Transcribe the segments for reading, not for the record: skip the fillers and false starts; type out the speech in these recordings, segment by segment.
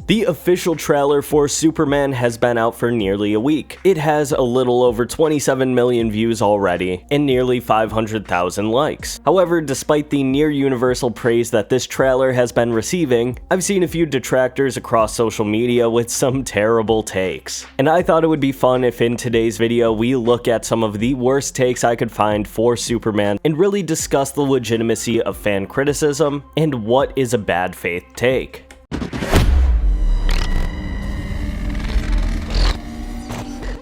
The official trailer for Superman has been out for nearly a week. It has a little over 27 million views already, and nearly 500,000 likes. However, despite the near universal praise that this trailer has been receiving, I've seen a few detractors across social media with some terrible takes. And I thought it would be fun if in today's video we look at some of the worst takes I could find for Superman and really discuss the legitimacy of fan criticism and what is a bad faith take.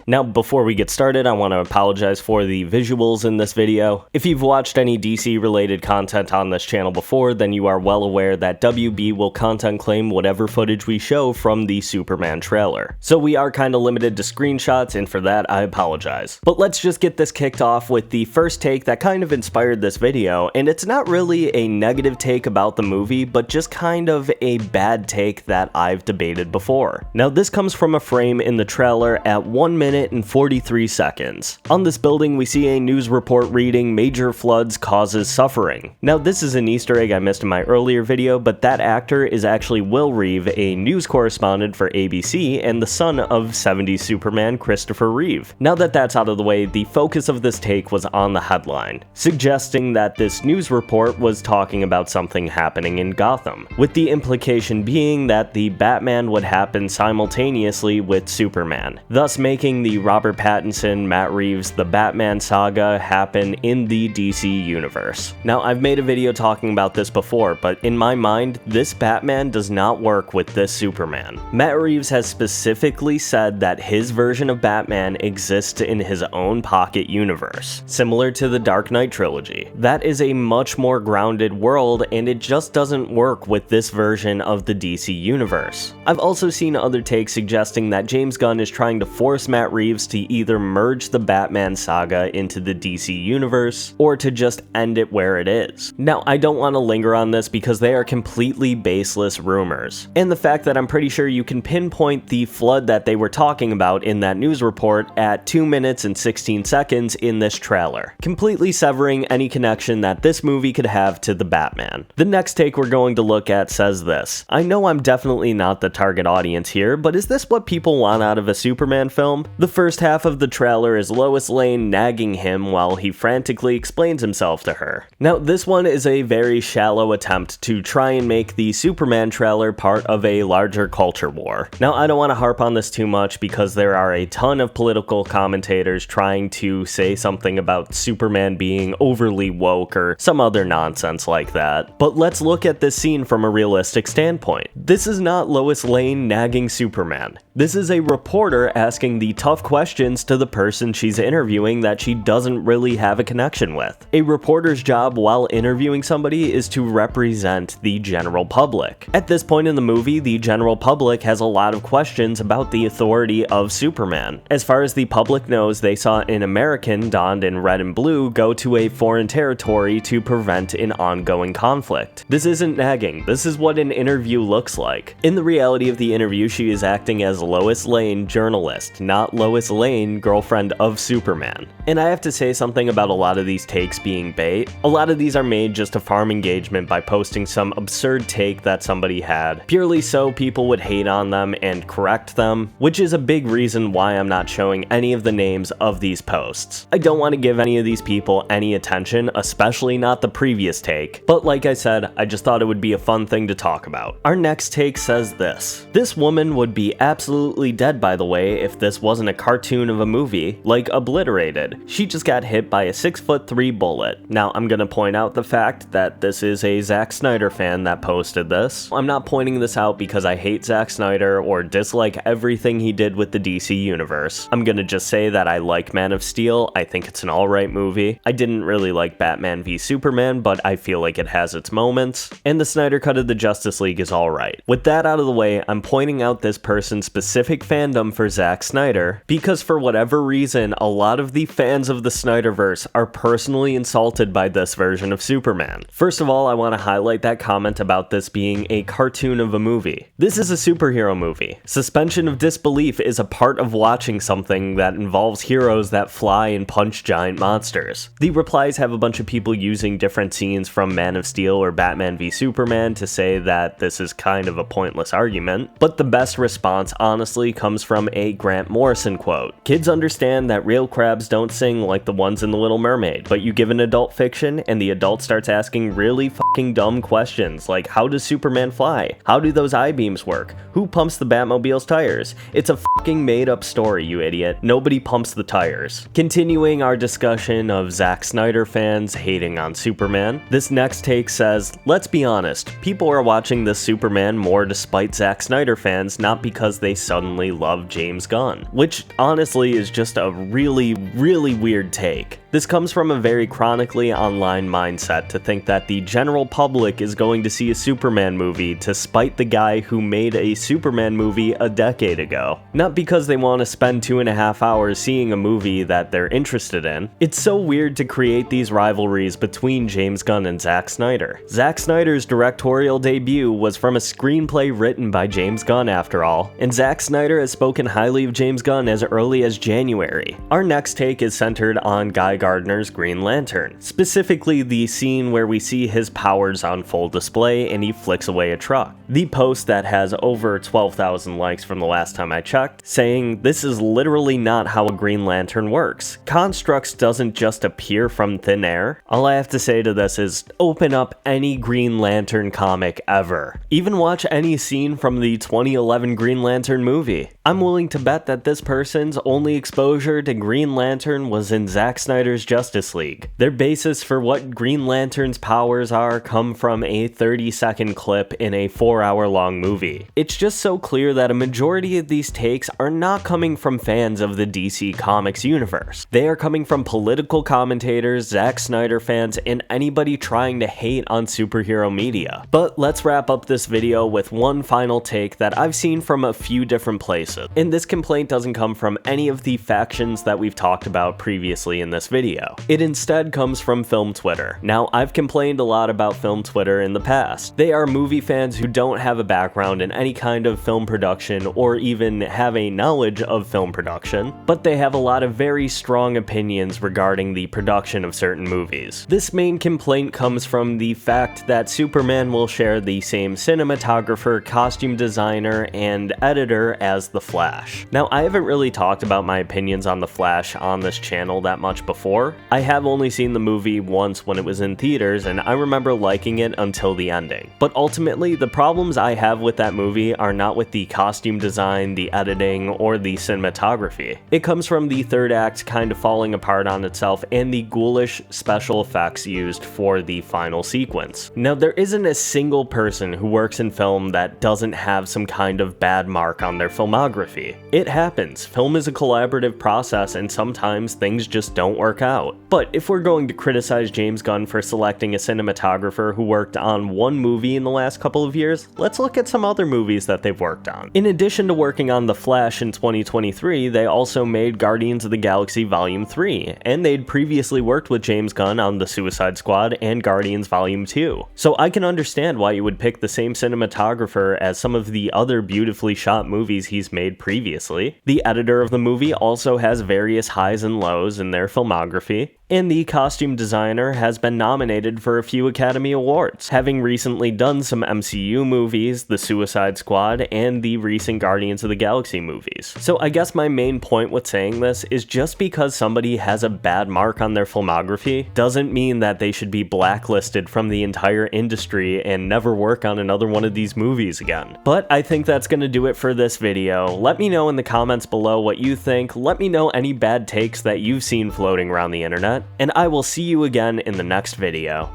Now, before we get started, I want to apologize for the visuals in this video. If you've watched any DC-related content on this channel before, then you are well aware that WB will content claim whatever footage we show from the Superman trailer. So we are kind of limited to screenshots, and for that, I apologize. But let's just get this kicked off with the first take that kind of inspired this video, and it's not really a negative take about the movie, but just kind of a bad take that I've debated before. Now, this comes from a frame in the trailer at 1 minute and 43 seconds. On this building, we see a news report reading, "Major floods causes suffering." Now, this is an Easter egg I missed in my earlier video, but that actor is actually Will Reeve, a news correspondent for ABC and the son of 70s Superman Christopher Reeve. Now that that's out of the way, the focus of this take was on the headline, suggesting that this news report was talking about something happening in Gotham, with the implication being that the Batman would happen simultaneously with Superman, thus making the Robert Pattinson, Matt Reeves, the Batman saga happen in the DC universe. Now, I've made a video talking about this before, but in my mind, this Batman does not work with this Superman. Matt Reeves has specifically said that his version of Batman exists in his own pocket universe, similar to the Dark Knight trilogy. That is a much more grounded world, and it just doesn't work with this version of the DC universe. I've also seen other takes suggesting that James Gunn is trying to force Matt Reeves to either merge the Batman saga into the DC universe or to just end it where it is. Now, I don't want to linger on this because they are completely baseless rumors, and the fact that I'm pretty sure you can pinpoint the flood that they were talking about in that news report at 2 minutes and 16 seconds in this trailer, completely severing any connection that this movie could have to the Batman. The next take we're going to look at says this: "I know I'm definitely not the target audience here, but is this what people want out of a Superman film?" The first half of the trailer is Lois Lane nagging him while he frantically explains himself to her. Now, this one is a very shallow attempt to try and make the Superman trailer part of a larger culture war. Now, I don't want to harp on this too much because there are a ton of political commentators trying to say something about Superman being overly woke or some other nonsense like that. But let's look at this scene from a realistic standpoint. This is not Lois Lane nagging Superman. This is a reporter asking the tough questions to the person she's interviewing that she doesn't really have a connection with. A reporter's job while interviewing somebody is to represent the general public. At this point in the movie, the general public has a lot of questions about the authority of Superman. As far as the public knows, they saw an American donned in red and blue go to a foreign territory to prevent an ongoing conflict. This isn't nagging, this is what an interview looks like. In the reality of the interview, she is acting as Lois Lane, journalist, not Lois Lane, girlfriend of Superman. And I have to say something about a lot of these takes being bait. A lot of these are made just to farm engagement by posting some absurd take that somebody had, purely so people would hate on them and correct them, which is a big reason why I'm not showing any of the names of these posts. I don't want to give any of these people any attention, especially not the previous take, but like I said, I just thought it would be a fun thing to talk about. Our next take says this: "This woman would be absolutely dead, by the way, if this wasn't a cartoon of a movie, like Obliterated. She just got hit by a 6'3" bullet." Now, I'm gonna point out the fact that this is a Zack Snyder fan that posted this. I'm not pointing this out because I hate Zack Snyder or dislike everything he did with the DC universe. I'm gonna just say that I like Man of Steel. I think it's an alright movie. I didn't really like Batman v Superman, but I feel like it has its moments. And the Snyder cut of the Justice League is alright. With that out of the way, I'm pointing out this person's specific fandom for Zack Snyder here, because for whatever reason, a lot of the fans of the Snyderverse are personally insulted by this version of Superman. First of all, I want to highlight that comment about this being a cartoon of a movie. This is a superhero movie. Suspension of disbelief is a part of watching something that involves heroes that fly and punch giant monsters. The replies have a bunch of people using different scenes from Man of Steel or Batman v Superman to say that this is kind of a pointless argument, but the best response honestly comes from a Grant Morrison quote. Kids understand that real crabs don't sing like the ones in The Little Mermaid, but you give an adult fiction and the adult starts asking really fucking dumb questions like, how does Superman fly? How do those I-beams work? Who pumps the Batmobile's tires? It's a fucking made up story, you idiot. Nobody pumps the tires. Continuing our discussion of Zack Snyder fans hating on Superman, this next take says, let's be honest, people are watching this Superman more despite Zack Snyder fans, not because they suddenly love James Gunn, which honestly is just a really weird take. This comes from a very chronically online mindset to think that the general public is going to see a Superman movie to spite the guy who made a Superman movie a decade ago, not because they want to spend 2.5 hours seeing a movie that they're interested in. It's so weird to create these rivalries between James Gunn and Zack Snyder. Zack Snyder's directorial debut was from a screenplay written by James Gunn after all, and Zack Snyder has spoken highly of James Gunn as early as January. Our next take is centered on Guy Gardner's Green Lantern, specifically the scene where we see his powers on full display and he flicks away a truck. The post that has over 12,000 likes from the last time I checked, saying this is literally not how a Green Lantern works. Constructs doesn't just appear from thin air. All I have to say to this is open up any Green Lantern comic ever. Even watch any scene from the 2011 Green Lantern movie. I'm willing to bet that this person's only exposure to Green Lantern was in Zack Snyder's Justice League. Their basis for what Green Lantern's powers are come from a 30-second clip in a 4-hour-long movie. It's just so clear that a majority of these takes are not coming from fans of the DC Comics universe. They are coming from political commentators, Zack Snyder fans, and anybody trying to hate on superhero media. But let's wrap up this video with one final take that I've seen from a few different places. And this complaint doesn't come from any of the factions that we've talked about previously in this video. It instead comes from film Twitter. Now, I've complained a lot about film Twitter in the past. They are movie fans who don't have a background in any kind of film production or even have a knowledge of film production, but they have a lot of very strong opinions regarding the production of certain movies. This main complaint comes from the fact that Superman will share the same cinematographer, costume designer, and editor as The Flash. Now, I haven't really talked about my opinions on The Flash on this channel that much before. I have only seen the movie once when it was in theaters, and I remember liking it until the ending. But ultimately, the problems I have with that movie are not with the costume design, the editing, or the cinematography. It comes from the third act kind of falling apart on itself and the ghoulish special effects used for the final sequence. Now, there isn't a single person who works in film that doesn't have some kind of bad mark on their filmography. It happens. Film is a collaborative process and sometimes things just don't work out. But if we're going to criticize James Gunn for selecting a cinematographer who worked on one movie in the last couple of years, let's look at some other movies that they've worked on. In addition to working on The Flash in 2023, they also made Guardians of the Galaxy Volume 3, and they'd previously worked with James Gunn on The Suicide Squad and Guardians Volume 2. So I can understand why you would pick the same cinematographer as some of the other beautifully shot movies he's made previously. The editor of the movie also has various highs and lows in their filmography, and the costume designer has been nominated for a few Academy Awards, having recently done some MCU movies, The Suicide Squad, and the recent Guardians of the Galaxy movies. So I guess my main point with saying this is just because somebody has a bad mark on their filmography doesn't mean that they should be blacklisted from the entire industry and never work on another one of these movies again. But I think that's gonna do it for this video. Let me know in the comments below what you think. Let me know any bad takes that you've seen floating around the internet, and I will see you again in the next video.